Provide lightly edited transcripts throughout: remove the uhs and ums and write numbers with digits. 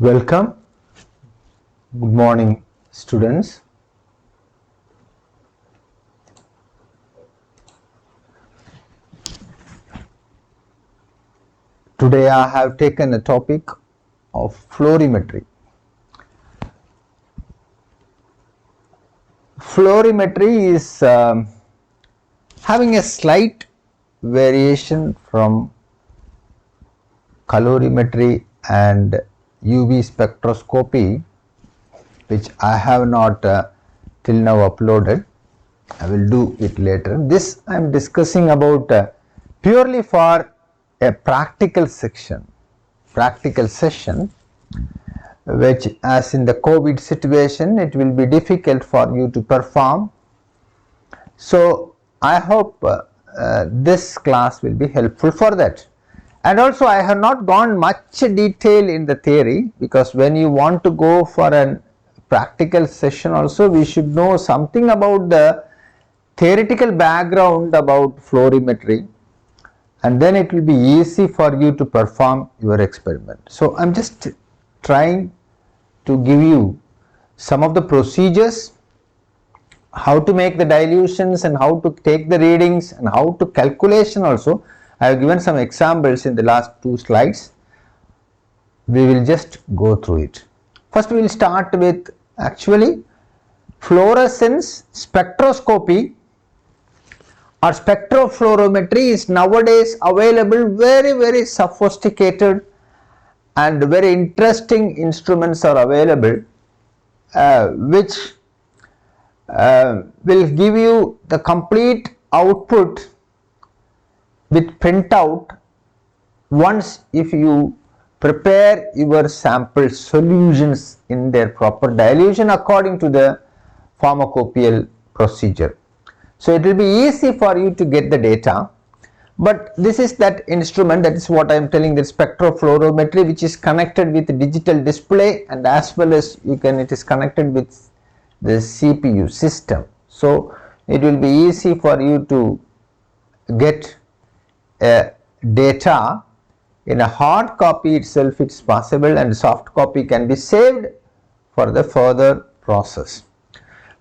Welcome. Good morning, students. Today I have taken a topic of fluorimetry. Fluorimetry is having a slight variation from colorimetry and UV spectroscopy, which I have not till now uploaded. I will do it later. This I am discussing about purely for a practical session, which, as in the COVID situation, it will be difficult for you to perform. So I hope this class will be helpful for that. And also I have not gone much detail in the theory, because when you want to go for a practical session also, we should know something about the theoretical background about fluorimetry, and then it will be easy for you to perform your experiment. So I am just trying to give you some of the procedures, how to make the dilutions and how to take the readings and how to calculation also. I have given some examples in the last two slides. We will just go through it. First we will start with actually fluorescence spectroscopy or spectrofluorometry is nowadays available. Very sophisticated and very interesting instruments are available, which will give you the complete output with printout once if you prepare your sample solutions in their proper dilution according to the pharmacopoeial procedure. So it will be easy for you to get the data, but this is that instrument, that is what I am telling, the spectrofluorometry, which is connected with digital display, and as well as it is connected with the CPU system. So it will be easy for you to get data in a hard copy itself. It's possible, and soft copy can be saved for the further process.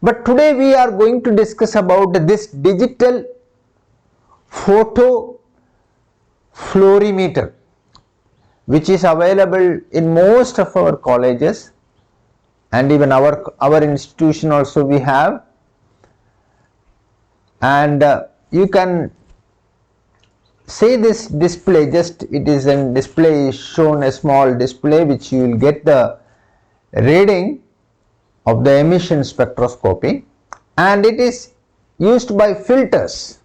But today we are going to discuss about this digital photo fluorimeter, which is available in most of our colleges, and even our institution also we have. And you can say this display, just it is in display is shown, a small display which you will get the reading of the emission spectroscopy, and it is used by filters.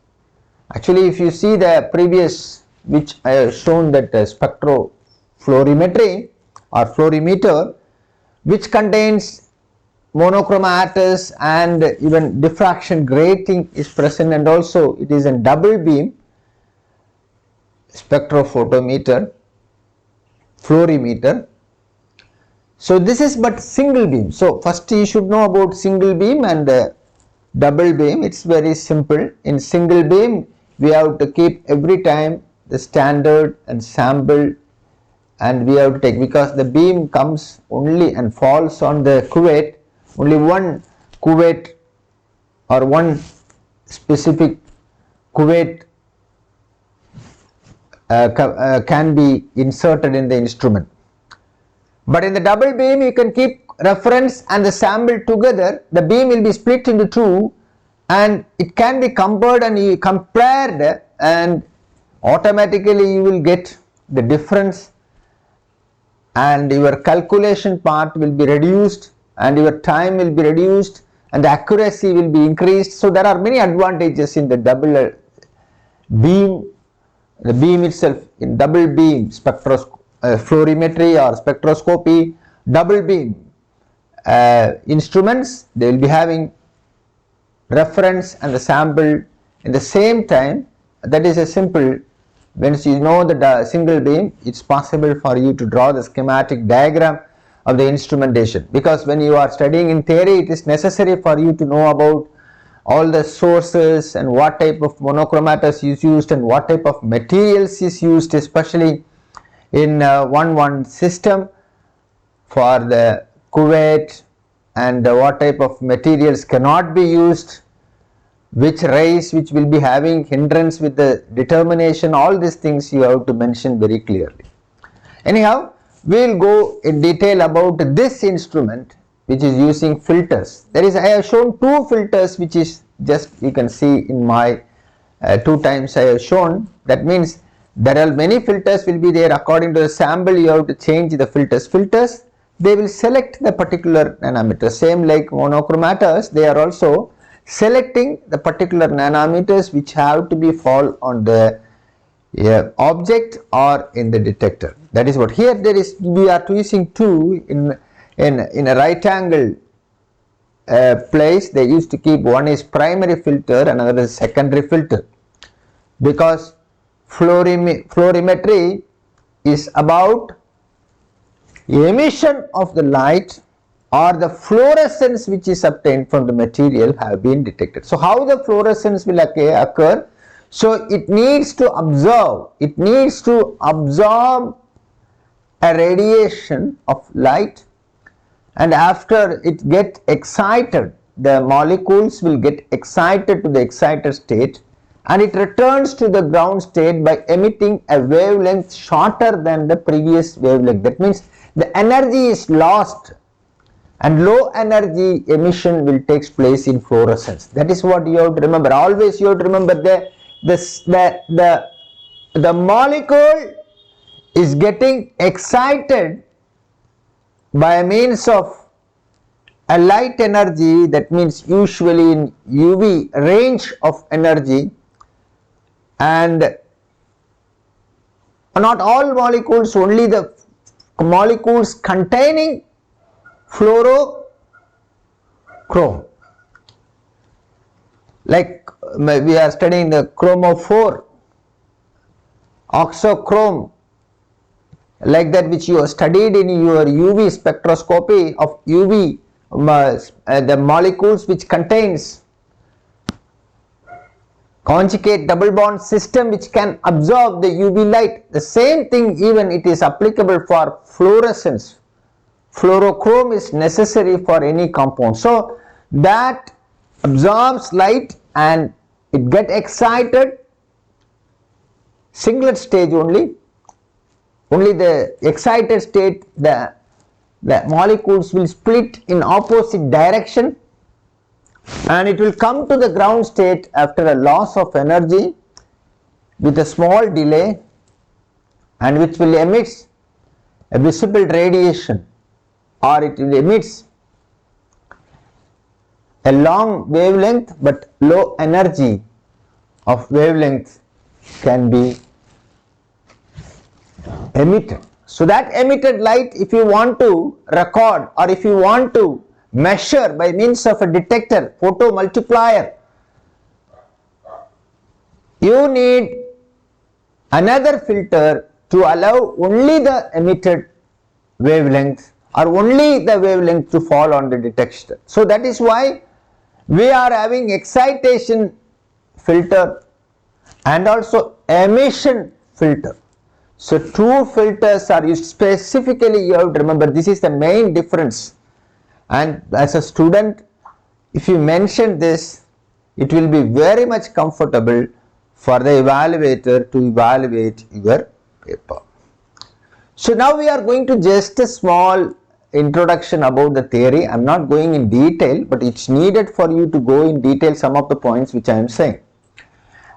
Actually, if you see the previous, which I have shown, that spectrofluorometry or fluorimeter, which contains monochromatics and even diffraction grating is present, and also it is a double beam spectrophotometer, fluorimeter. So this is but single beam. So first you should know about single beam and double beam. It's very simple. In single beam we have to keep every time the standard and sample, and we have to take, because the beam comes only and falls on the cuvette, only one cuvette or one specific cuvette can be inserted in the instrument. But in the double beam you can keep reference and the sample together. The beam will be split into two, and it can be compared and compared, and automatically you will get the difference, and your calculation part will be reduced, and your time will be reduced, and the accuracy will be increased. So there are many advantages in the double beam. The beam itself, in double beam fluorimetry or spectroscopy, double beam instruments, they will be having reference and the sample in the same time. That is a simple. Once you know the single beam, it's possible for you to draw the schematic diagram of the instrumentation, because when you are studying in theory, it is necessary for you to know about all the sources and what type of monochromatics is used and what type of materials is used, especially in one system. for the cuvette, and what type of materials cannot be used, which rays which will be having hindrance with the determination, all these things you have to mention very clearly. Anyhow, we will go in detail about this instrument which is using filters. There is, I have shown two filters which is just you can see in my 2 times I have shown. That means there are many filters will be there. According to the sample you have to change the filters. Filters, they will select the particular nanometer. Same like monochromators, they are also selecting the particular nanometers which have to be fall on the object or in the detector. That is what here there is. We are using two in a right angle place. They used to keep, one is primary filter, another is secondary filter, because fluorimetry is about emission of the light or the fluorescence which is obtained from the material have been detected. So how the fluorescence will occur? So it needs to absorb a radiation of light, and after it get excited, the molecules will get excited to the excited state, and it returns to the ground state by emitting a wavelength shorter than the previous wavelength. That means the energy is lost, and low energy emission will take place in fluorescence. That is what you have to remember. Always you have to remember the molecule is getting excited by means of a light energy, that means usually in UV range of energy, and not all molecules, only the molecules containing fluorochrome, like we are studying the chromophore, oxochrome, like that which you have studied in your UV spectroscopy of UV, the molecules which contains conjugate double bond system which can absorb the UV light. The same thing even it is applicable for fluorescence. Fluorochrome is necessary for any compound. So that absorbs light and it get excited, singlet stage only the excited state, the molecules will split in opposite direction, and it will come to the ground state after a loss of energy with a small delay, and which will emit a visible radiation, or it will emit a long wavelength but low energy of wavelength can be emitted. So that emitted light, if you want to record or if you want to measure by means of a detector, photomultiplier, you need another filter to allow only the emitted wavelength or only the wavelength to fall on the detector. So that is why we are having excitation filter and also emission filter. So two filters are used. Specifically you have to remember this is the main difference, and as a student if you mention this, it will be very much comfortable for the evaluator to evaluate your paper. So now we are going to just a small introduction about the theory. I am not going in detail, but it's needed for you to go in detail some of the points which I am saying.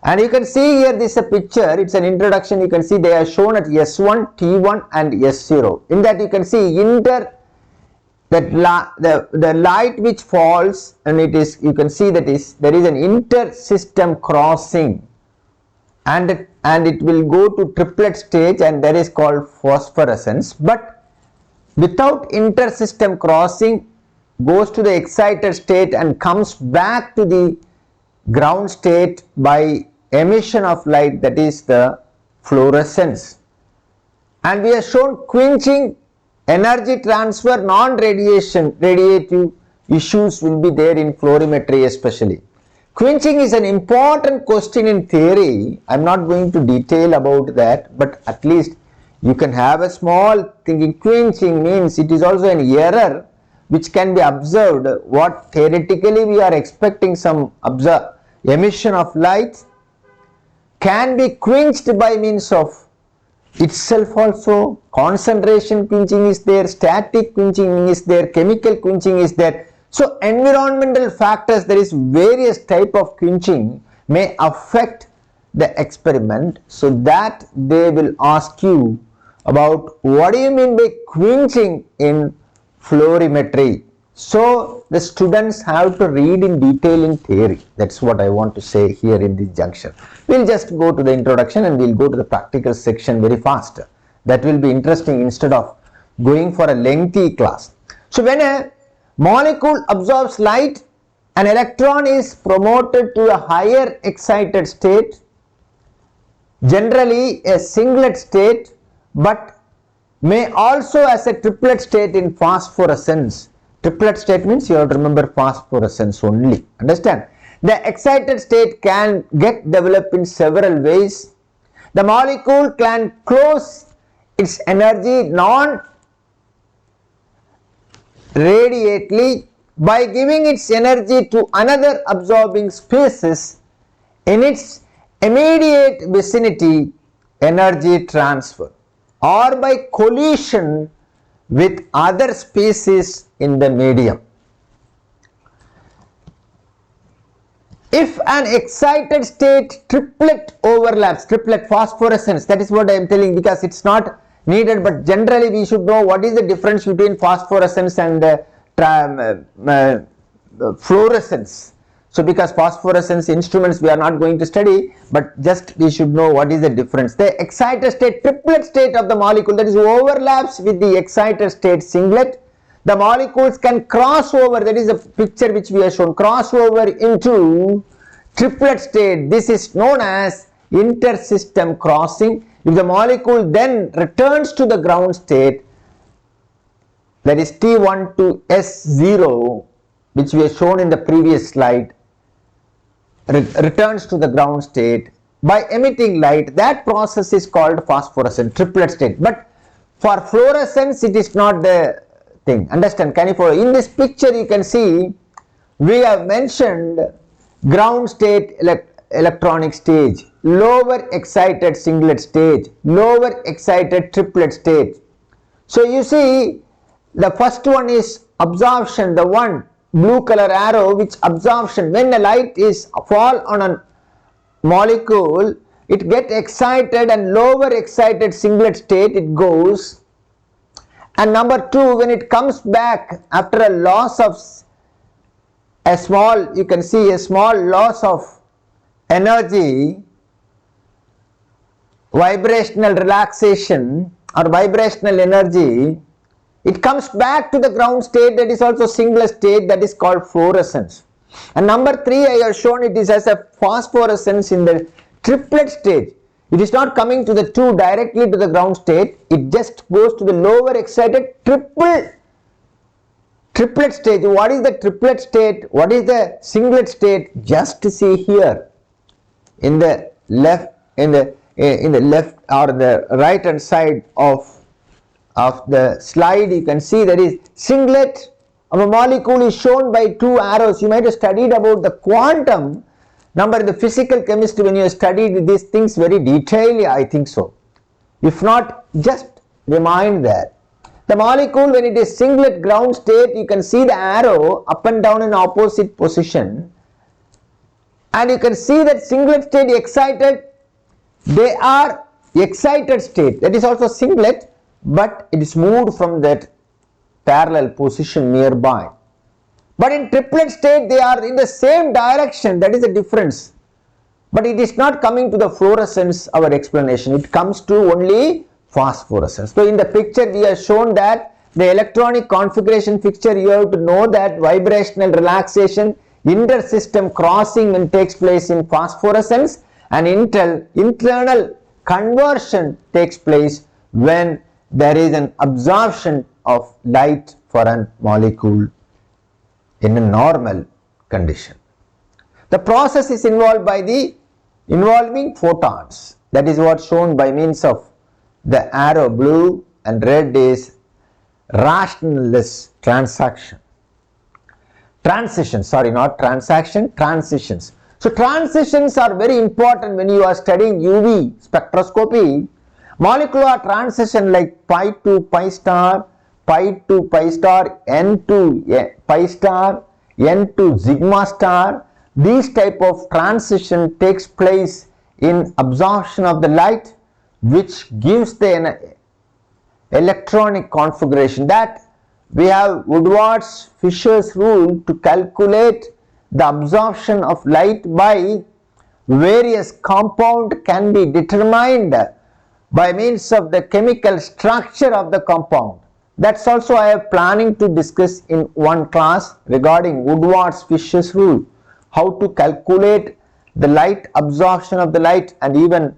And you can see here this is a picture, it's an introduction. You can see they are shown at S1, T1 and S0. In that you can see the light which falls, and it is, you can see that there is an inter-system crossing, and it will go to triplet stage, and that is called phosphorescence. But without inter-system crossing, goes to the excited state and comes back to the ground state by emission of light, that is the fluorescence. And we have shown quenching, energy transfer, non-radiative issues will be there in fluorimetry especially. Quenching is an important question in theory. I am not going to detail about that, but at least You can have a small thinking. Quenching means it is also an error which can be observed. What theoretically we are expecting some emission of light can be quenched by means of itself also. Concentration quenching is there, static quenching is there, chemical quenching is there. So environmental factors, there is various type of quenching may affect the experiment, so that they will ask you about what do you mean by quenching in fluorimetry. So the students have to read in detail in theory. That's what I want to say here in this junction. We'll just go to the introduction and we'll go to the practical section very fast. That will be interesting instead of going for a lengthy class. So when a molecule absorbs light, an electron is promoted to a higher excited state, generally a singlet state, but may also as a triplet state in phosphorescence. Triplet state means you have to remember phosphorescence only. Understand? The excited state can get developed in several ways. The molecule can close its energy non-radiately by giving its energy to another absorbing species in its immediate vicinity, energy transfer, or by collision with other species in the medium. If an excited state triplet overlaps, triplet phosphorescence, that is what I am telling, because it's not needed, but generally we should know what is the difference between phosphorescence and fluorescence. So because phosphorescence instruments we are not going to study, but just we should know what is the difference. The excited state, triplet state of the molecule, that is overlaps with the excited state singlet. The molecules can cross over, that is a picture which we have shown, cross over into triplet state. This is known as intersystem crossing. If the molecule then returns to the ground state, that is T1 to S0, which we have shown in the previous slide, returns to the ground state by emitting light, that process is called phosphorescence, triplet state. But for fluorescence it is not the thing. Understand? Can you follow? In this picture you can see we have mentioned ground state electronic stage, lower excited singlet stage, lower excited triplet stage. So you see the first one is absorption, the one blue color arrow, which absorption, when the light is fall on a molecule, it get excited and lower excited singlet state it goes. And number two, when it comes back after a loss of a small, you can see a small loss of energy, vibrational relaxation or vibrational energy, it comes back to the ground state, that is also singlet state, that is called fluorescence. And number three, I have shown it is as a phosphorescence in the triplet stage. It is not coming to the two directly to the ground state, it just goes to the lower excited triplet stage. What is the triplet state? What is the singlet state? Just see here in the left, in the left or the right hand side of the slide, you can see that is singlet of a molecule is shown by two arrows. You might have studied about the quantum number in the physical chemistry when you have studied these things very detailedly, I think so. If not, just remind that the molecule when it is singlet ground state, you can see the arrow up and down in opposite position, and you can see that singlet state excited, they are excited state, that is also singlet, but it is moved from that parallel position nearby. But in triplet state they are in the same direction, that is the difference. But it is not coming to the fluorescence, our explanation, it comes to only phosphorescence. So in the picture we have shown that the electronic configuration picture, you have to know that vibrational relaxation, intersystem crossing when takes place in phosphorescence, and internal conversion takes place when there is an absorption of light for a molecule in a normal condition. The process is involved by the involving photons, that is what shown by means of the arrow blue and red is rationalist transitions. Sorry, not transaction, transitions. So transitions are very important when you are studying UV spectroscopy. Molecular transition like pi to pi star, pi to pi star, n to pi star, n to sigma star, these type of transition takes place in absorption of the light, which gives the electronic configuration. That we have Woodward's-Fisher's rule to calculate the absorption of light by various compound can be determined by means of the chemical structure of the compound. That's also I am planning to discuss in one class regarding Woodward's-Fisher's rule, how to calculate the light absorption of the light and even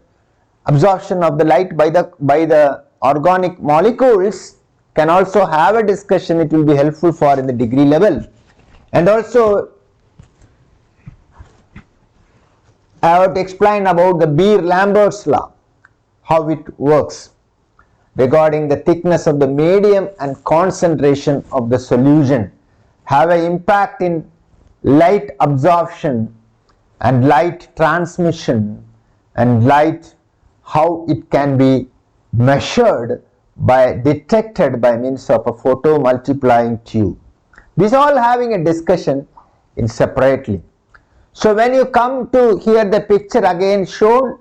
absorption of the light by the organic molecules. Can also have a discussion, it will be helpful for in the degree level. And also I have to explain about the Beer-Lambert's law, how it works regarding the thickness of the medium and concentration of the solution have an impact in light absorption and light transmission and light, how it can be measured by detected by means of a photomultiplying tube. These all having a discussion in separately. So when you come to here the picture again shown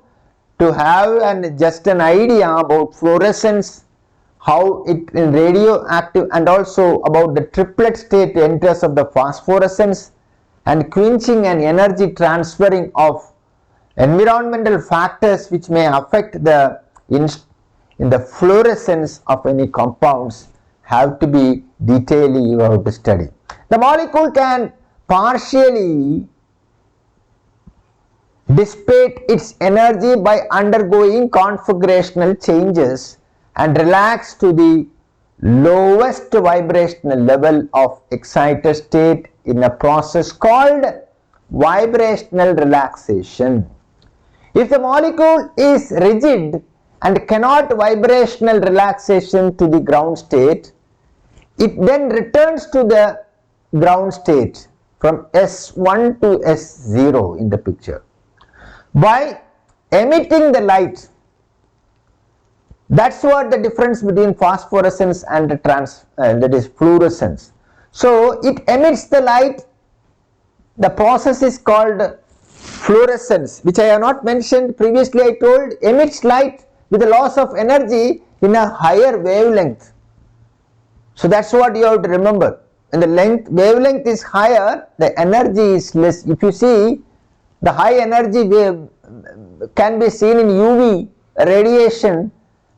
to have just an idea about fluorescence, how it in radioactive, and also about the triplet state enters of the phosphorescence and quenching and energy transferring of environmental factors which may affect the in the fluorescence of any compounds have to be detailed you have to study. The molecule can partially dissipate its energy by undergoing configurational changes and relax to the lowest vibrational level of excited state in a process called vibrational relaxation. If the molecule is rigid and cannot vibrational relaxation to the ground state, it then returns to the ground state from S1 to S0 in the picture by emitting the light. That's what the difference between phosphorescence and that is fluorescence. So it emits the light. The process is called fluorescence, which I have not mentioned previously. I told emits light with a loss of energy in a higher wavelength. So that's what you have to remember. When the wavelength is higher, the energy is less. If you see, the high energy wave can be seen in UV radiation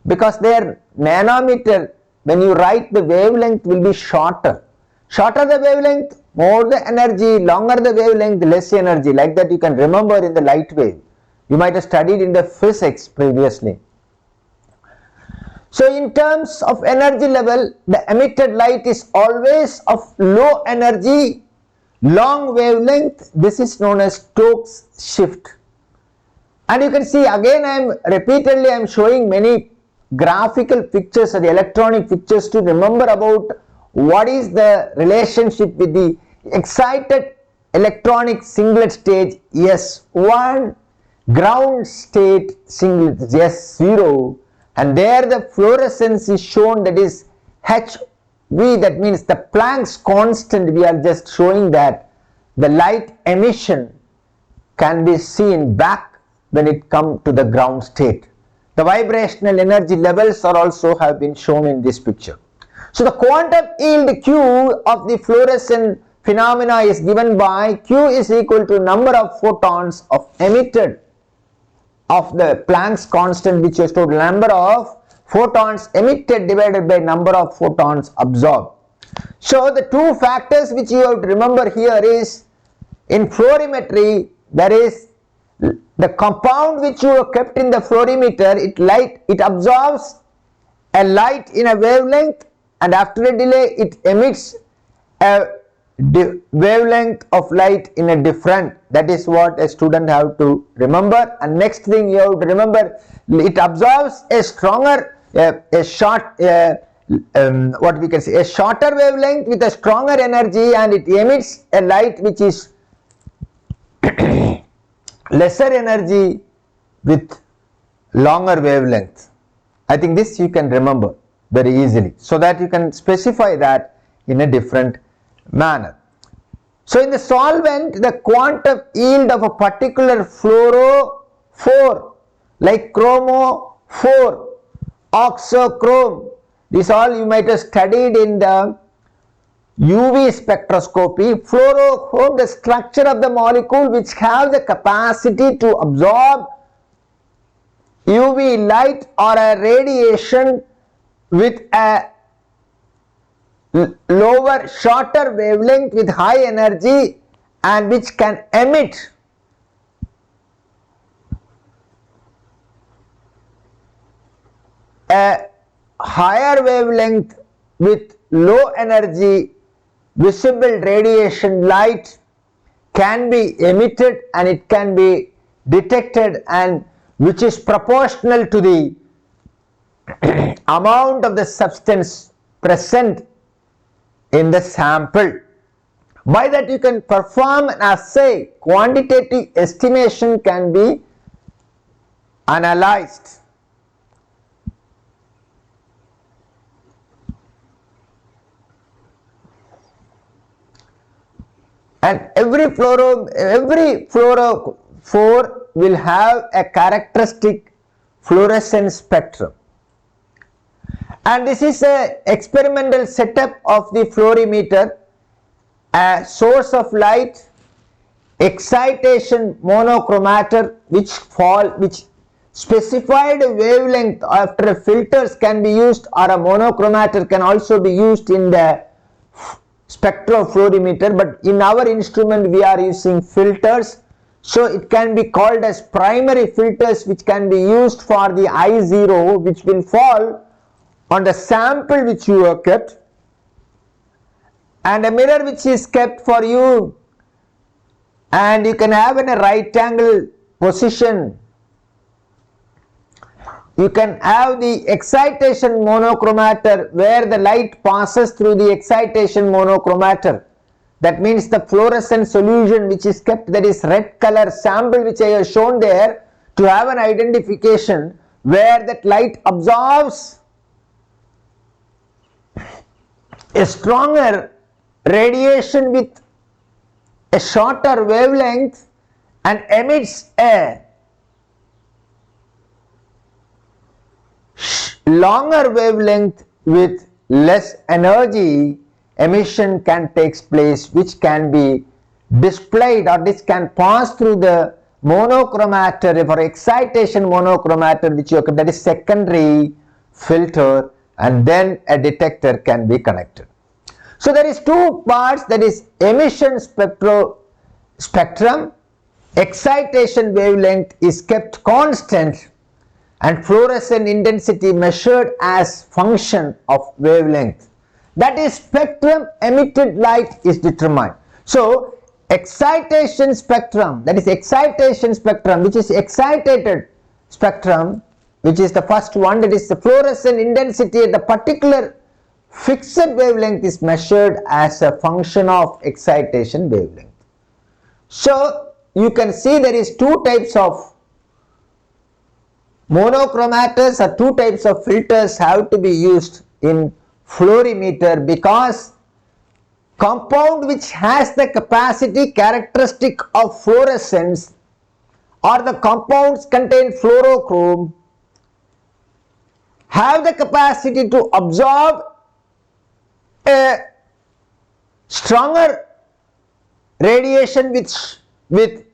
because their nanometer, when you write, the wavelength will be shorter. Shorter the wavelength, more the energy, longer the wavelength, less energy. Like that you can remember in the light wave. You might have studied in the physics previously. So in terms of energy level, the emitted light is always of low energy, long wavelength. This is known as Stoke's shift. And you can see again I am showing many graphical pictures or the electronic pictures to remember about what is the relationship with the excited electronic singlet stage S1, ground state singlet S0, and there the fluorescence is shown, that is HV, that means the Planck's constant. We are just showing that the light emission can be seen back when it comes to the ground state. The vibrational energy levels are also have been shown in this picture. So the quantum yield Q of the fluorescent phenomena is given by Q is equal to number of photons of emitted of the Planck's constant, which is total number of photons emitted divided by number of photons absorbed. So the two factors which you have to remember here is in fluorimetry, there is the compound which you have kept in the fluorimeter, it absorbs a light in a wavelength, and after a delay it emits a wavelength of light in a different, that is what a student have to remember. And next thing you have to remember, it absorbs a stronger a short what we can say, a shorter wavelength with a stronger energy, and it emits a light which is lesser energy with longer wavelength. I think this you can remember very easily, so that you can specify that in a different manner. So in the solvent, the quantum yield of a particular fluorophore like chromo 4, oxochrome, this all you might have studied in the UV spectroscopy. Fluorophore, the structure of the molecule which have the capacity to absorb UV light or a radiation with a lower, shorter wavelength with high energy, and which can emit a higher wavelength with low energy visible radiation light, can be emitted and it can be detected, and which is proportional to the amount of the substance present in the sample. By that you can perform an assay, quantitative estimation can be analyzed. And every fluorophore will have a characteristic fluorescence spectrum. And this is a experimental setup of the fluorimeter, a source of light, excitation monochromator which specified wavelength after filters can be used, or a monochromator can also be used in the spectrofluorometer, but in our instrument we are using filters, so it can be called as primary filters which can be used for the I0 which will fall on the sample which you have kept, and a mirror which is kept for you, and you can have in a right angle position. You can have the excitation monochromator where the light passes through the excitation monochromator. That means the fluorescent solution which is kept, that is red color sample which I have shown there, to have an identification where that light absorbs a stronger radiation with a shorter wavelength and emits a longer wavelength with less energy. Emission can take place, which can be displayed, or this can pass through the monochromator for excitation monochromator which you have, that is secondary filter, and then a detector can be connected. So there is two parts, that is emission spectrum, excitation wavelength is kept constant, and fluorescent intensity measured as function of wavelength. That is spectrum emitted light is determined. So excitation spectrum, that is excitation spectrum which is excitated spectrum, which is the first one, that is the fluorescent intensity at the particular fixed wavelength is measured as a function of excitation wavelength. So you can see there is two types of monochromators, or two types of filters have to be used in fluorimeter, because compound which has the capacity characteristic of fluorescence, or the compounds contain fluorochrome, have the capacity to absorb a stronger radiation with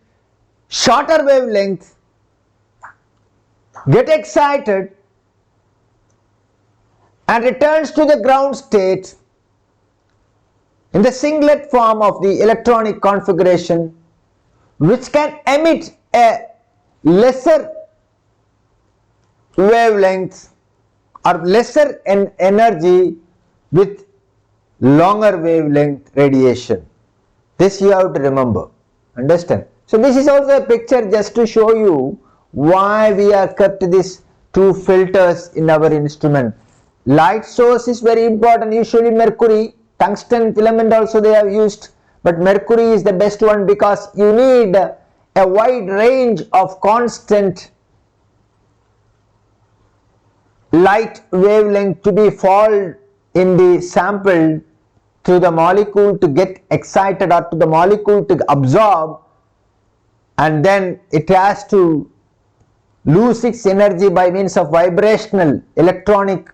shorter wavelength, get excited and returns to the ground state in the singlet form of the electronic configuration, which can emit a lesser wavelength or lesser energy with longer wavelength radiation. This you have to remember. Understand? So this is also a picture just to show you why we have kept these two filters in our instrument. Light source is very important, usually mercury, tungsten filament also they have used, but mercury is the best one because you need a wide range of constant light wavelength to be fall in the sample to the molecule to get excited or to the molecule to absorb, and then it has to lose its energy by means of vibrational electronic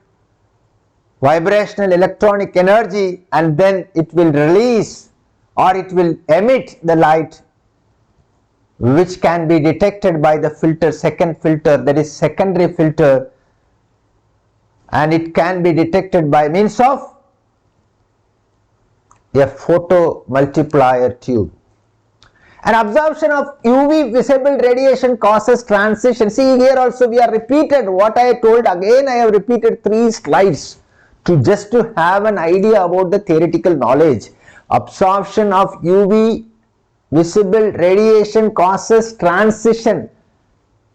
energy, and then it will release or it will emit the light which can be detected by the filter, second filter, that is secondary filter, and it can be detected by means of a photomultiplier tube. An absorption of UV visible radiation causes transition. See, here also we are repeated what I told. Again I have repeated 3 slides just to have an idea about the theoretical knowledge. Absorption of UV visible radiation causes transition.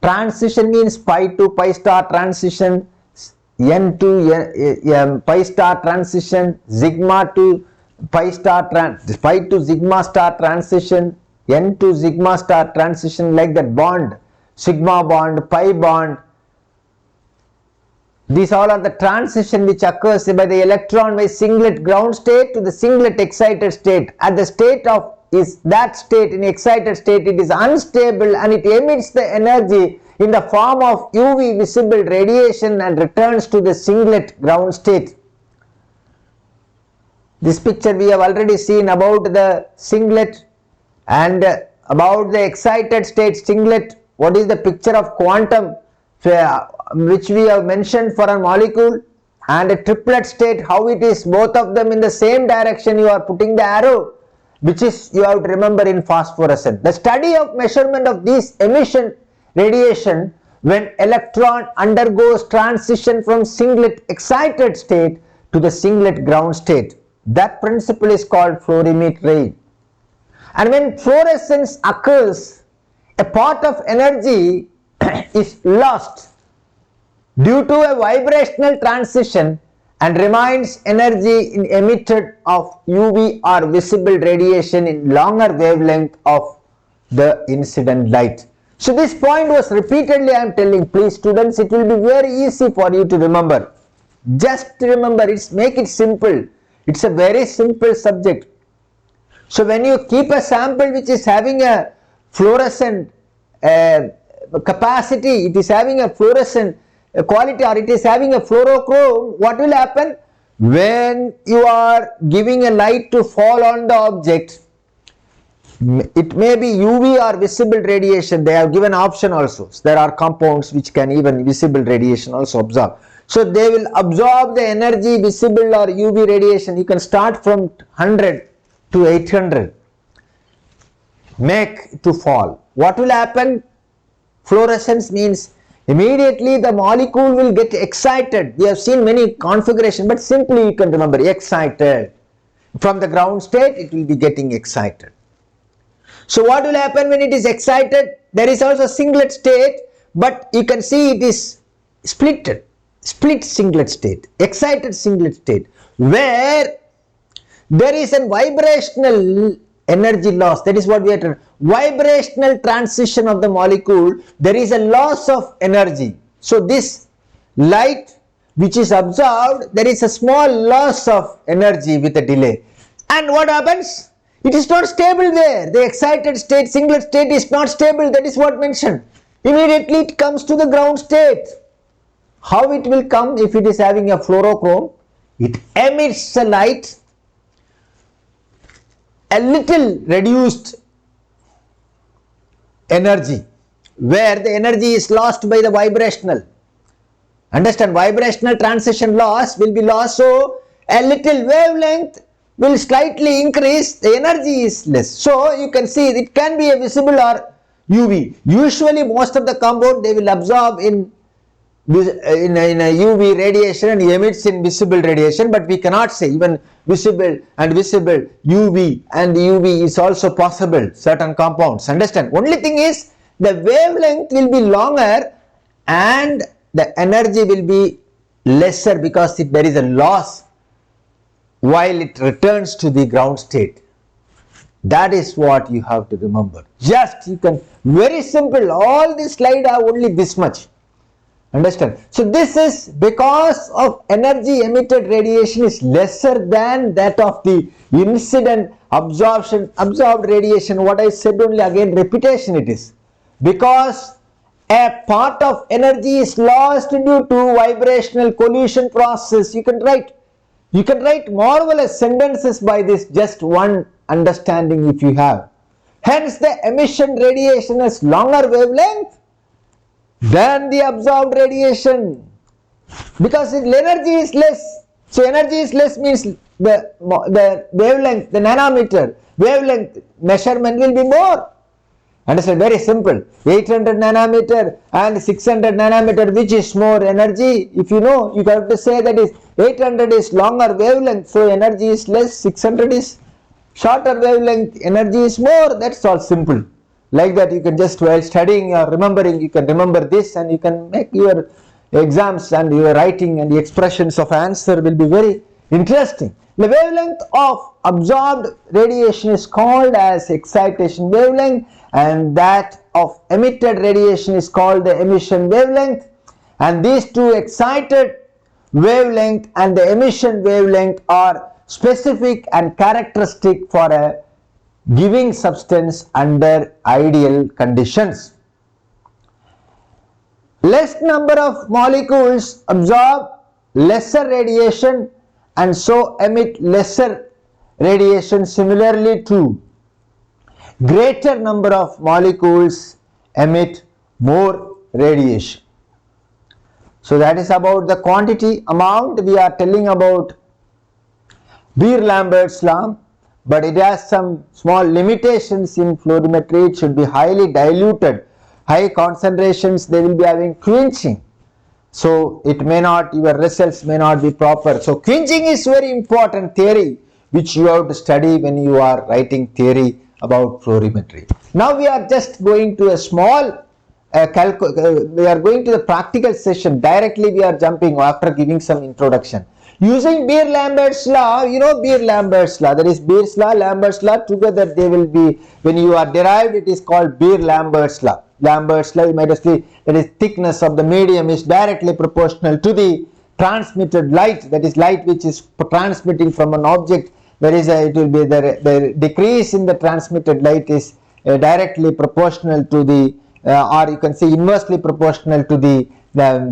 Transition means pi to pi star transition, n to pi star transition, sigma to pi to sigma star transition, n to sigma star transition, like that bond, sigma bond, pi bond. These all are the transition which occurs by the electron by singlet ground state to the singlet excited state. At the state of is that state, in excited state, it is unstable and it emits the energy in the form of UV visible radiation and returns to the singlet ground state. This picture we have already seen about the singlet and about the excited state singlet. What is the picture of quantum which we have mentioned for a molecule, and a triplet state, how it is both of them in the same direction, you are putting the arrow, which is you have to remember in phosphorescence. The study of measurement of these emission radiation when electron undergoes transition from singlet excited state to the singlet ground state. That principle is called fluorimetry. And when fluorescence occurs, a part of energy is lost due to a vibrational transition and remains energy in emitted of UV or visible radiation in longer wavelength of the incident light. So this point was repeatedly I am telling, please students, it will be very easy for you to remember. Just remember, make it simple. It's a very simple subject. So when you keep a sample which is having a fluorescent capacity, it is having a fluorescent quality, or it is having a fluorochrome, what will happen? When you are giving a light to fall on the object, it may be UV or visible radiation. They have given option also. There are compounds which can even visible radiation also absorb. So they will absorb the energy, visible or UV radiation. You can start from 100 to 800. Make to fall. What will happen? Fluorescence means immediately the molecule will get excited. We have seen many configurations, but simply you can remember excited. From the ground state, it will be getting excited. So what will happen when it is excited? There is also singlet state, but you can see it is split singlet state, excited singlet state, where there is a vibrational energy loss. That is what we are trying. Vibrational transition of the molecule, there is a loss of energy. So this light which is absorbed, there is a small loss of energy with a delay. And what happens? It is not stable there. The excited state, singlet state is not stable. That is what mentioned. Immediately it comes to the ground state. How it will come if it is having a fluorochrome? It emits the light, a little reduced energy, where the energy is lost by the vibrational. Understand, vibrational transition loss will be lost, so a little wavelength will slightly increase, the energy is less. So you can see it can be a visible or UV. Usually most of the compound they will absorb in in a UV radiation and emits in visible radiation, but we cannot say even visible and visible UV and UV is also possible, certain compounds, understand. Only thing is the wavelength will be longer and the energy will be lesser because there is a loss while it returns to the ground state. That is what you have to remember. Just you can, very simple, all this slide have only this much. Understand? So this is because of energy emitted radiation is lesser than that of the incident absorbed radiation. What I said only, again repetition it is. Because a part of energy is lost due to vibrational collision process. You can write marvelous sentences by this just one understanding if you have. Hence the emission radiation is longer wavelength than the absorbed radiation because its energy is less. So energy is less means the wavelength, the nanometer wavelength measurement will be more. Understand? Very simple. 800 nanometer and 600 nanometer, which is more energy? If you know, you have to say that is 800 is longer wavelength, so energy is less. 600 is shorter wavelength, energy is more. That's all simple. Like that, you can just, while studying or remembering, you can remember this and you can make your exams and your writing and the expressions of answer will be very interesting. The wavelength of absorbed radiation is called as excitation wavelength and that of emitted radiation is called the emission wavelength, and these two, excited wavelength and the emission wavelength, are specific and characteristic for a giving substance under ideal conditions. Less number of molecules absorb lesser radiation and so emit lesser radiation. Similarly to greater number of molecules emit more radiation. So that is about the quantity. Amount we are telling about Beer-Lambert's law, but it has some small limitations in fluorimetry. It should be highly diluted. High concentrations, they will be having quenching. So it may not, your results may not be proper. So quenching is very important theory which you have to study when you are writing theory about fluorimetry. Now we are just going to a small we are going to the practical session. Directly we are jumping after giving some introduction. Using Beer-Lambert's law, you know Beer-Lambert's law, that is Beer's law, Lambert's law, together they will be, when you are derived, it is called Beer-Lambert's law. Lambert's law, you might see, that is thickness of the medium is directly proportional to the transmitted light, that is light which is transmitting from an object. There is a, it will be the decrease in the transmitted light is directly proportional to the or you can say inversely proportional to the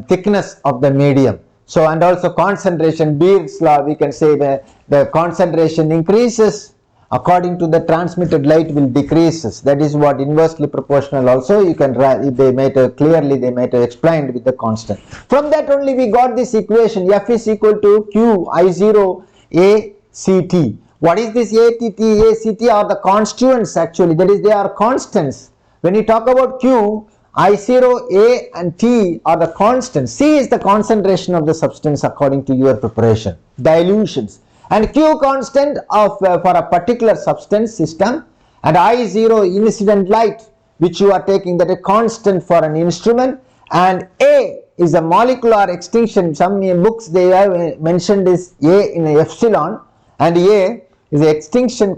thickness of the medium. So and also concentration, Beer's law, we can say the concentration increases according to the transmitted light will decreases. That is what inversely proportional also you can write, they might have clearly they might have explained with the constant. From that only we got this equation, F is equal to Q I0 A CT. What is this ATT, ACT are the constituents actually, that is they are constants. When you talk about Q, I0, A and T are the constants. C is the concentration of the substance according to your preparation, dilutions. And Q constant of for a particular substance system, and I0 incident light which you are taking, that a constant for an instrument, and A is a molecular extinction. Some books they have mentioned is A in a epsilon, and A is the extinction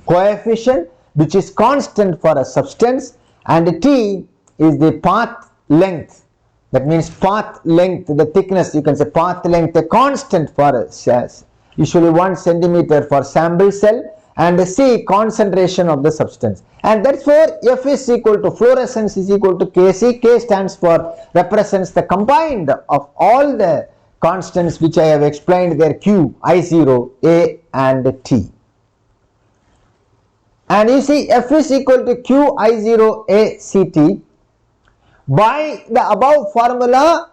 coefficient which is constant for a substance, and T is the path length, that means path length, the thickness, you can say path length, a constant for a usually 1 centimeter for sample cell, and C concentration of the substance. And therefore F is equal to fluorescence is equal to Kc. K stands for represents the combined of all the constants which I have explained there, Q, I0, A and T. And you see F is equal to Q I0 A CT. By the above formula,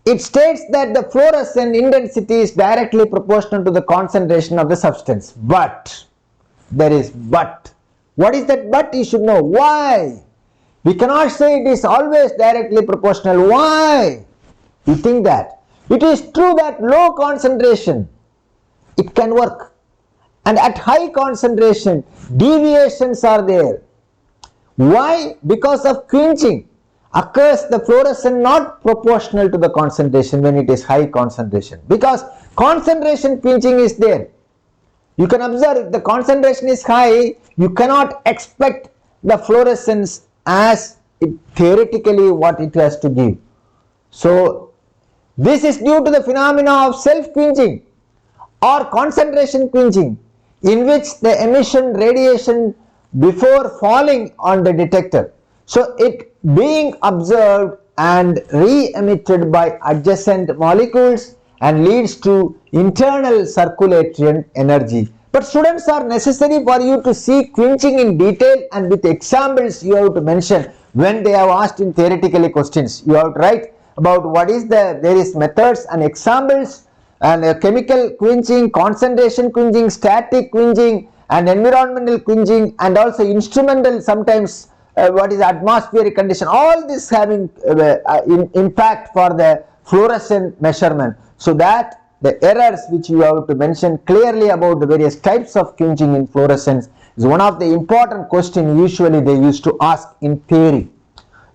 it states that the fluorescent intensity is directly proportional to the concentration of the substance. But, there is but. What is that but? You should know. Why? We cannot say it is always directly proportional. Why? You think that? It is true that low concentration, it can work. And at high concentration, deviations are there. Why? Because of quenching occurs the fluorescence not proportional to the concentration when it is high concentration. Because concentration quenching is there. You can observe if the concentration is high, you cannot expect the fluorescence as theoretically what it has to give. So this is due to the phenomena of self-quenching or concentration quenching, in which the emission radiation before falling on the detector, so it being observed and re-emitted by adjacent molecules and leads to internal circulatory energy. But students, are necessary for you to see quenching in detail, and with examples you have to mention when they have asked in theoretically questions. You have to write about what is the various methods and examples, and chemical quenching, concentration quenching, static quenching, and environmental quenching, and also instrumental, sometimes what is atmospheric condition. All this having impact for the fluorescent measurement, so that the errors which you have to mention clearly about the various types of quenching in fluorescence is one of the important questions usually they used to ask in theory.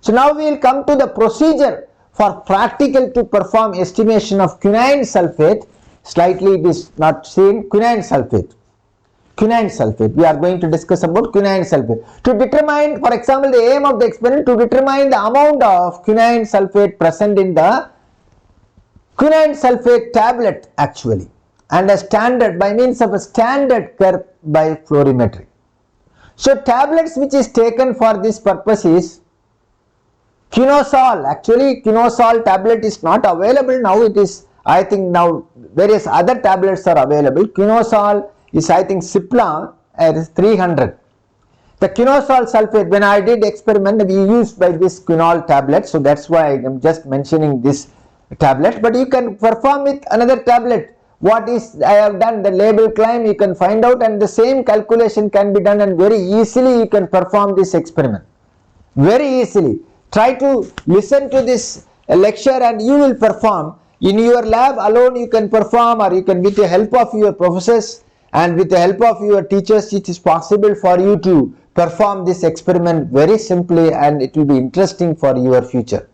So now we will come to the procedure for practical to perform estimation of quinine sulphate. Slightly it is not seen. Quinine sulphate. Quinine sulphate. We are going to discuss about quinine sulphate. To determine, for example, the aim of the experiment to determine the amount of quinine sulphate present in the quinine sulphate tablet actually, and a standard by means of a standard curve by fluorimetry. So tablets which is taken for this purpose is quinosol. Actually quinosol tablet is not available now. It is, I think now various other tablets are available. Quinosol is, I think, Cipla is 300. The quinosol sulphate, when I did experiment, we used by this quinol tablet, so that's why I am just mentioning this tablet. But you can perform with another tablet. What is I have done, the label climb you can find out, and the same calculation can be done, and very easily you can perform this experiment. Very easily. Try to listen to this lecture and you will perform. In your lab alone you can perform, or you can with the help of your professors and with the help of your teachers, it is possible for you to perform this experiment very simply, and it will be interesting for your future.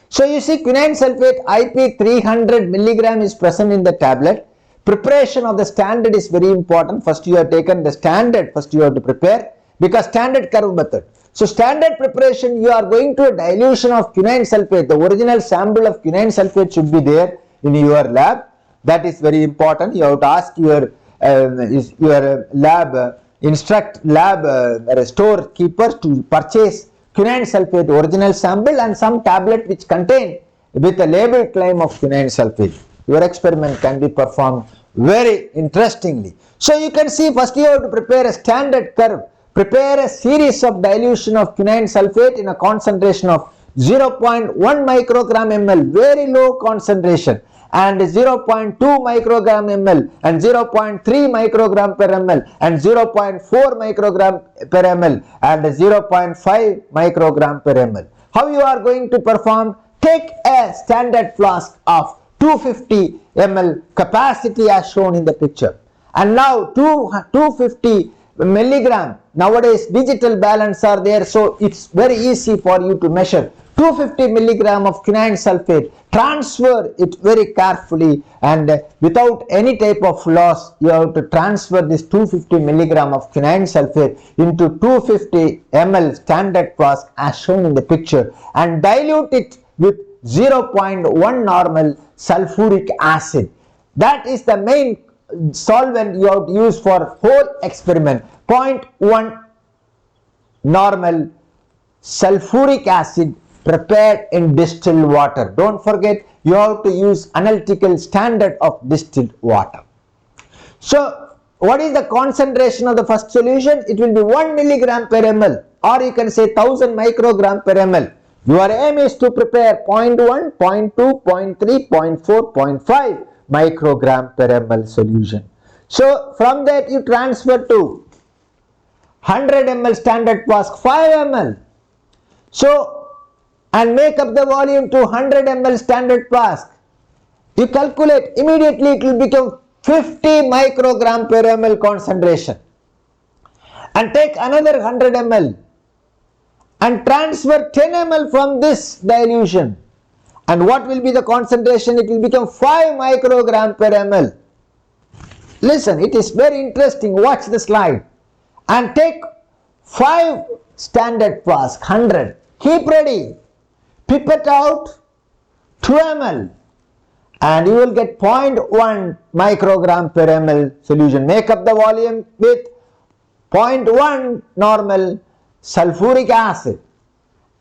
So you see, quinine sulphate IP 300 milligram is present in the tablet. Preparation of the standard is very important. First you have taken the standard, first you have to prepare, because standard curve method. So standard preparation, you are going to a dilution of quinine sulphate. The original sample of quinine sulphate should be there in your lab. That is very important. You have to ask your lab storekeeper to purchase quinine sulphate original sample and some tablet which contain with a label claim of quinine sulphate. Your experiment can be performed very interestingly. So you can see, first you have to prepare a standard curve. Prepare a series of dilution of quinine sulphate in a concentration of 0.1 microgram ml, very low concentration, and 0.2 microgram ml, and 0.3 microgram per ml, and 0.4 microgram per ml, and 0.5 microgram per ml. How you are going to perform? Take a standard flask of 250 ml capacity as shown in the picture, and now 250 milligram. Nowadays digital balance are there, so it's very easy for you to measure. 250 milligram of quinine sulphate, transfer it very carefully, and without any type of loss you have to transfer this 250 milligram of quinine sulphate into 250 ml standard flask as shown in the picture, and dilute it with 0.1 normal sulfuric acid. That is the main solvent you have to use for whole experiment. 0.1 normal sulfuric acid prepared in distilled water. Don't forget, you have to use analytical standard of distilled water. So what is the concentration of the first solution? It will be 1 milligram per ml, or you can say 1000 microgram per ml. Your aim is to prepare 0.1, 0.2, 0.3, 0.4, 0.5 microgram per ml solution. So from that you transfer to 100 ml standard flask 5 ml. So, and make up the volume to 100 ml standard flask. You calculate, immediately it will become 50 microgram per ml concentration. And take another 100 ml and transfer 10 ml from this dilution. And what will be the concentration? It will become 5 microgram per ml. Listen, it is very interesting. Watch the slide. And take 5 standard flask, 100. Keep ready. Pipette out 2 ml. And you will get 0.1 microgram per ml solution. Make up the volume with 0.1 normal sulfuric acid.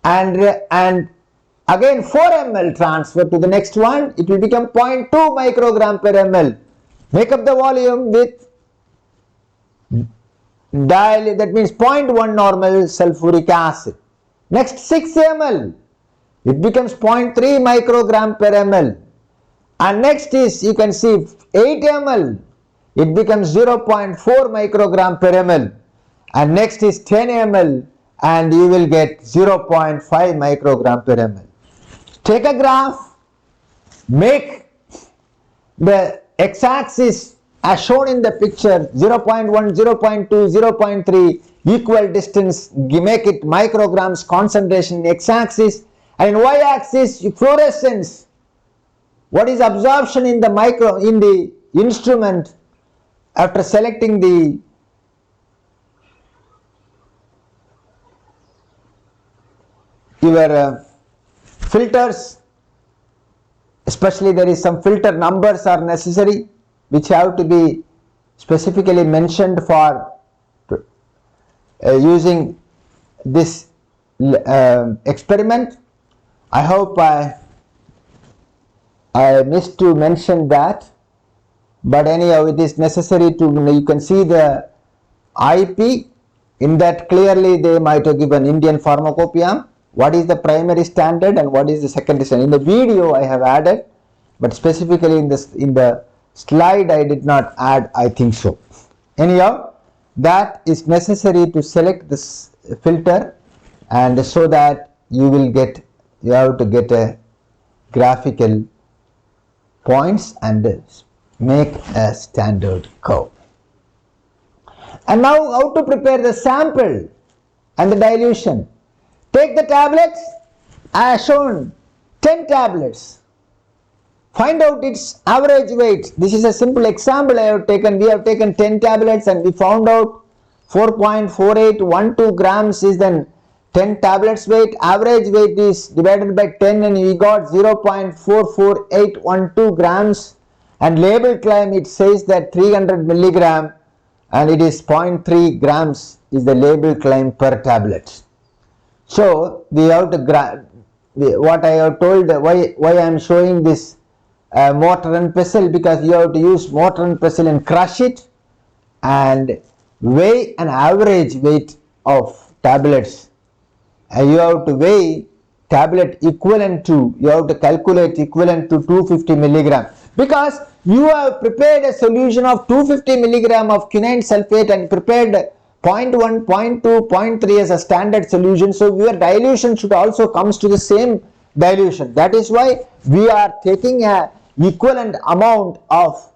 And again 4 ml transfer to the next one. It will become 0.2 microgram per ml. Make up the volume with that means 0.1 normal sulfuric acid. Next 6 ml. It becomes 0.3 microgram per ml. And next is, you can see 8 ml. It becomes 0.4 microgram per ml. And next is 10 ml. And you will get 0.5 microgram per ml. Take a graph. Make the x-axis as shown in the picture 0.1, 0.2, 0.3 equal distance. Make it micrograms concentration in x-axis. And in y-axis fluorescence. What is absorption in the instrument after selecting your filters, especially there is some filter numbers are necessary which have to be specifically mentioned for using this experiment. I hope I missed to mention that, but anyhow it is necessary to, you can see the IP in that clearly they might have given Indian pharmacopoeia, what is the primary standard and what is the secondary standard. In the video I have added, but specifically in the slide I did not add, I think so. Anyhow, that is necessary to select this filter, and so that you have to get a graphical points and make a standard curve. And now how to prepare the sample and the dilution. Take the tablets as shown, 10 tablets. Find out its average weight. This is a simple example I have taken. We have taken 10 tablets and we found out 4.4812 grams is then 10 tablets weight. Average weight is divided by 10 and we got 0.44812 grams. And label claim, it says that 300 milligram and it is 0.3 grams is the label claim per tablet. So we have to what I have told, why I am showing this mortar and pestle, because you have to use mortar and pestle and crush it and weigh an average weight of tablets. You have to weigh tablet equivalent to, you have to calculate equivalent to 250 milligram, because you have prepared a solution of 250 milligram of quinine sulfate and prepared 0.1, 0.2, 0.3 as a standard solution. So your dilution should also comes to the same dilution. That is why we are taking a equivalent amount of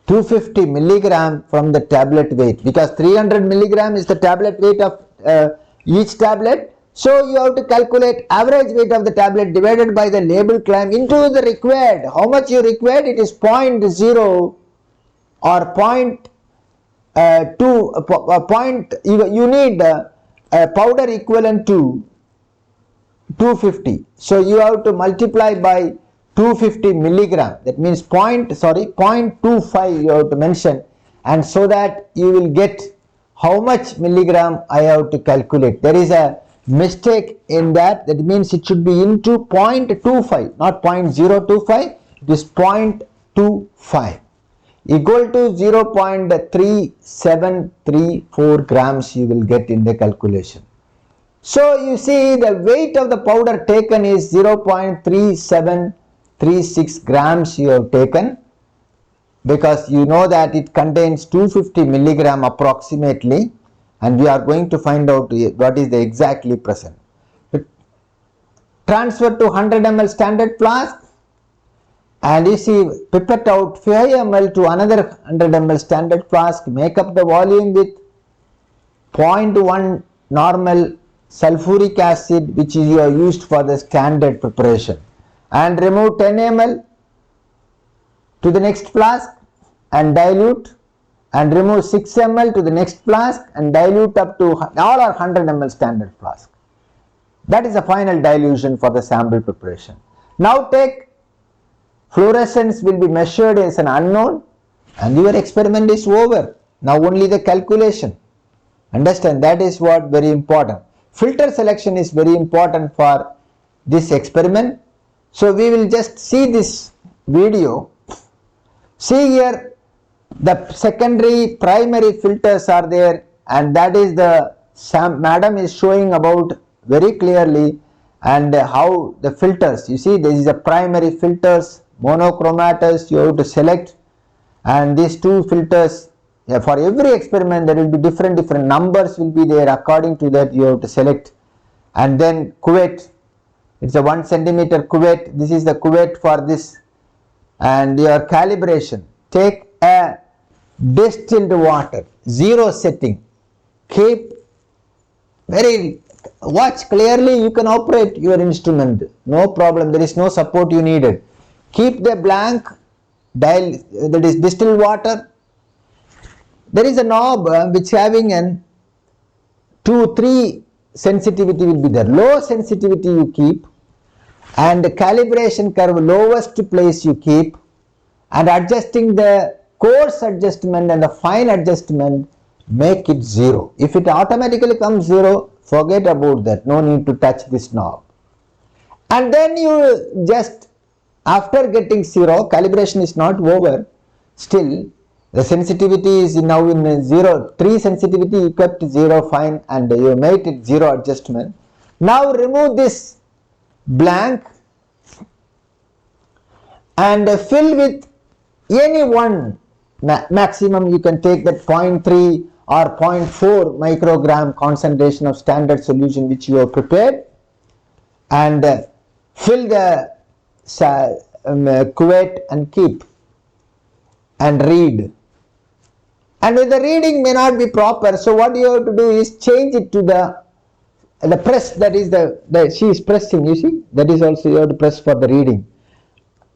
250 milligram from the tablet weight, because 300 milligram is the tablet weight of each tablet. So you have to calculate average weight of the tablet divided by the label claim into the required. How much you required? It is 0.0 or 0.2. You need a powder equivalent to 250. So you have to multiply by 250 milligram. That means 0.25 you have to mention, and so that you will get how much milligram I have to calculate. There is a mistake in that. That means it should be into 0.25, not 0.025. It is 0.25 equal to 0.3734 grams you will get in the calculation. So you see the weight of the powder taken is 0.3736 grams you have taken, because you know that it contains 250 milligram approximately, and we are going to find out what is the exactly present. transfer to 100 ml standard flask, and you see pipette out 5 ml to another 100 ml standard flask, make up the volume with 0.1 normal sulfuric acid which is used for the standard preparation, and remove 10 ml to the next flask and dilute, and remove 6 ml to the next flask and dilute up to all are 100 ml standard flask. That is the final dilution for the sample preparation. Now take fluorescence will be measured as an unknown and your experiment is over. Now only the calculation. Understand, that is what very important. Filter selection is very important for this experiment. So we will just see this video. See here, the secondary primary filters are there, and that is the madam is showing about very clearly, and how the filters, you see this is the primary filters, monochromators you have to select, and these two filters, for every experiment there will be different numbers will be there, according to that you have to select. And then cuvette, it's a 1 centimeter cuvette, this is the cuvette for this. And your calibration, take a distilled water, 0 setting, keep very, watch clearly, you can operate your instrument, no problem, there is no support you needed. Keep the blank dial, that is distilled water. There is a knob which having an 2-3 sensitivity will be there, low sensitivity you keep, and the calibration curve lowest place you keep, and adjusting the coarse adjustment and the fine adjustment, make it 0. If it automatically comes 0, forget about that, no need to touch this knob. And then you just, after getting 0, calibration is not over, still the sensitivity is now in 0, 3 sensitivity you kept 0 fine and you made it 0 adjustment. Now remove this blank and fill with any one, maximum you can take that 0.3 or 0.4 microgram concentration of standard solution which you have prepared, and fill the cuvette and keep and read. And the reading may not be proper, so what you have to do is change it to the press, that is the she is pressing, you see, that is also you have to press for the reading.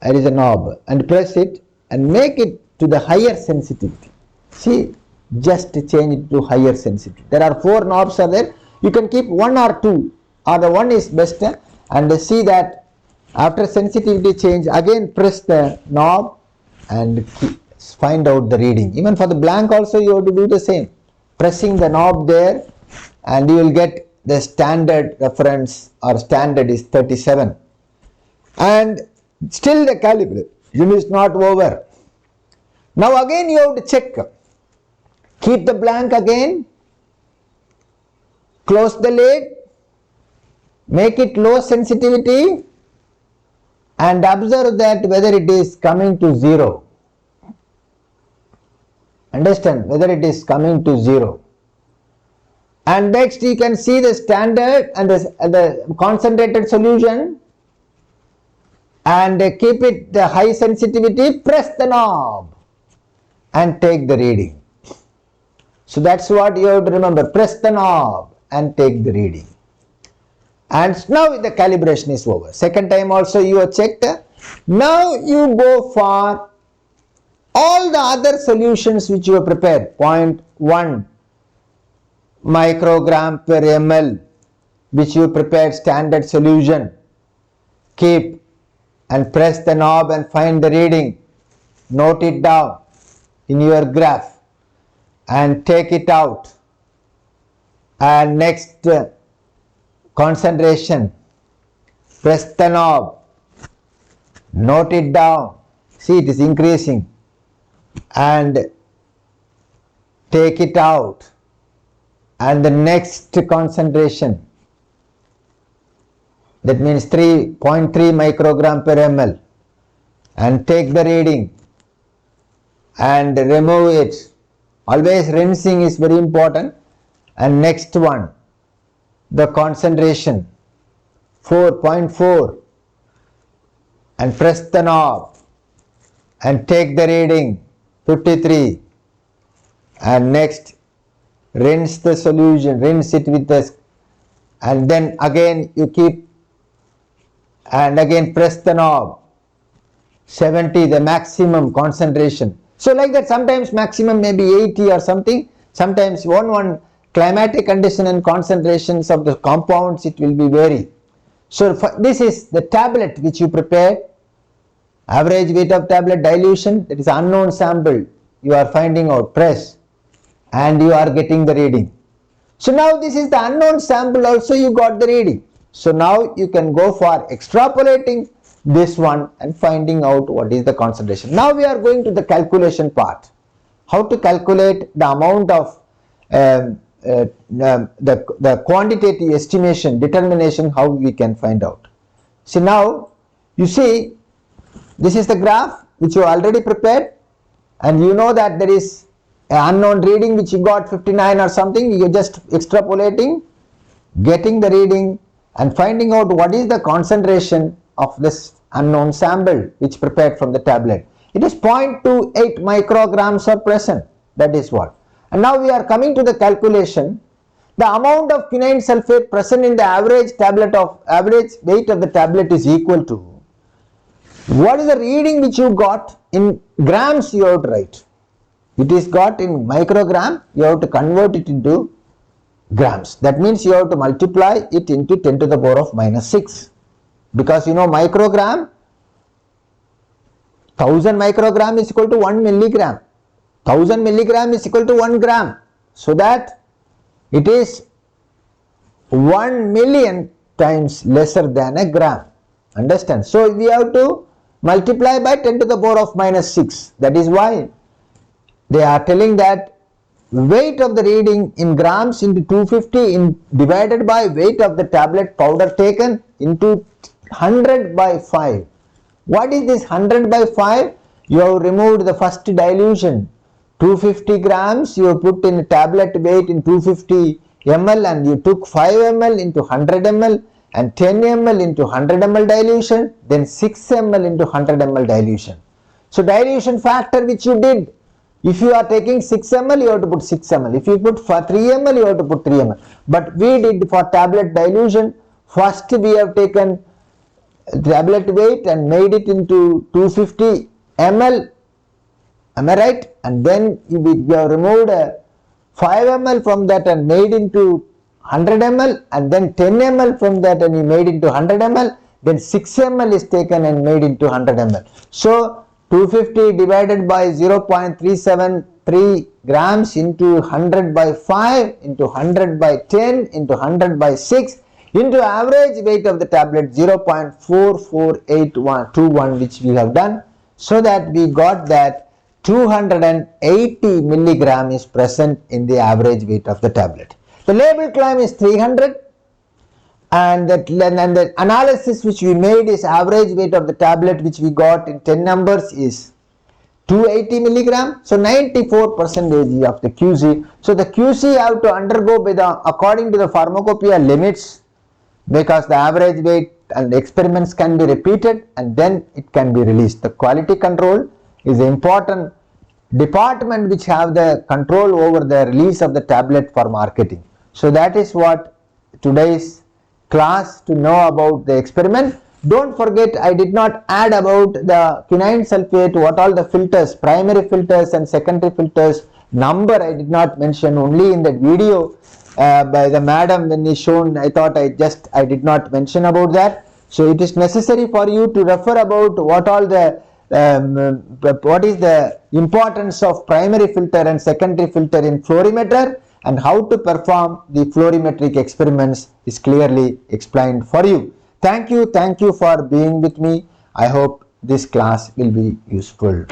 There is a knob, and press it and make it to the higher sensitivity. See, just change it to higher sensitivity. There are 4 knobs are there, you can keep 1 or 2, or the 1 is best, and see that after sensitivity change, again press the knob and find out the reading. Even for the blank also you have to do the same, pressing the knob there, and you will get the standard reference, or standard is 37, and still the calibration is not over. Now again you have to check, keep the blank again, close the lid, make it low sensitivity, and observe that whether it is coming to 0. Understand, whether it is coming to 0. And next you can see the standard and the concentrated solution, and keep it the high sensitivity, press the knob and take the reading. So that's what you have to remember, press the knob and take the reading. And now the calibration is over. Second time also you have checked. Now you go for all the other solutions which you have prepared, 0.1 microgram per ml which you prepared standard solution, keep and press the knob and find the reading, note it down in your graph and take it out. And next concentration, press the knob, note it down, see it is increasing, and take it out. And the next concentration, that means 3.3 microgram per ml, and take the reading and remove it. Always rinsing is very important. And next one, the concentration, 4.4 and press the knob and take the reading 53, and next rinse the solution, rinse it with this, and then again you keep and again press the knob 70, the maximum concentration. So like that, sometimes maximum may be 80 or something, sometimes one climatic condition and concentrations of the compounds, it will be vary. So this is the tablet which you prepared, average weight of tablet dilution, that is unknown sample, you are finding out, press, and you are getting the reading. So now this is the unknown sample, also you got the reading. So now you can go for extrapolating this one and finding out what is the concentration. Now we are going to the calculation part. How to calculate the amount of the quantitative estimation, determination, how we can find out. So now you see, this is the graph which you already prepared, and you know that there is an unknown reading which you got 59 or something. You are just extrapolating, getting the reading and finding out what is the concentration of this unknown sample which prepared from the tablet. It is 0.28 micrograms are present, that is what. And now we are coming to the calculation. The amount of quinine sulphate present in the average weight of the tablet is equal to, what is the reading which you got in grams, you have to write. It is got in microgram, you have to convert it into grams. That means you have to multiply it into 10 to the power of minus 6. Because you know microgram, 1000 microgram is equal to 1 milligram. 1000 milligram is equal to 1 gram. So that it is 1 million times lesser than a gram. Understand? So we have to multiply by 10 to the power of minus 6. That is why they are telling that weight of the reading in grams into 250 divided by weight of the tablet powder taken into 100 by 5. What is this 100 by 5? You have removed the first dilution. 250 grams you put in tablet weight in 250 ml, and you took 5 ml into 100 ml and 10 ml into 100 ml dilution, then 6 ml into 100 ml dilution. So dilution factor which you did, if you are taking 6 ml you have to put 6 ml, if you put for 3 ml you have to put 3 ml. But we did for tablet dilution, first we have taken tablet weight and made it into 250 ml, am I right? And then we have removed 5 ml from that and made into 100 ml, and then 10 ml from that and you made into 100 ml, then 6 ml is taken and made into 100 ml. So 250 divided by 0.373 grams into 100 by 5 into 100 by 10 into 100 by 6 into average weight of the tablet 0.448121, which we have done, so that we got that 280 milligram is present in the average weight of the tablet. The label claim is 300, and the analysis which we made is average weight of the tablet which we got in 10 numbers is 280 milligram. So 94% of the QC. So the QC have to undergo by according to the pharmacopoeia limits, because the average weight and the experiments can be repeated and then it can be released. The quality control is the important department which have the control over the release of the tablet for marketing. So that is what today's class to know about the experiment. Don't forget, I did not add about the quinine sulphate, what all the filters, primary filters and secondary filters number I did not mention, only in that video by the madam when he shown, I thought I did not mention about that. So it is necessary for you to refer about what all the what is the importance of primary filter and secondary filter in fluorimeter, and how to perform the fluorimetric experiments is clearly explained for you. Thank you for being with me. I hope this class will be useful.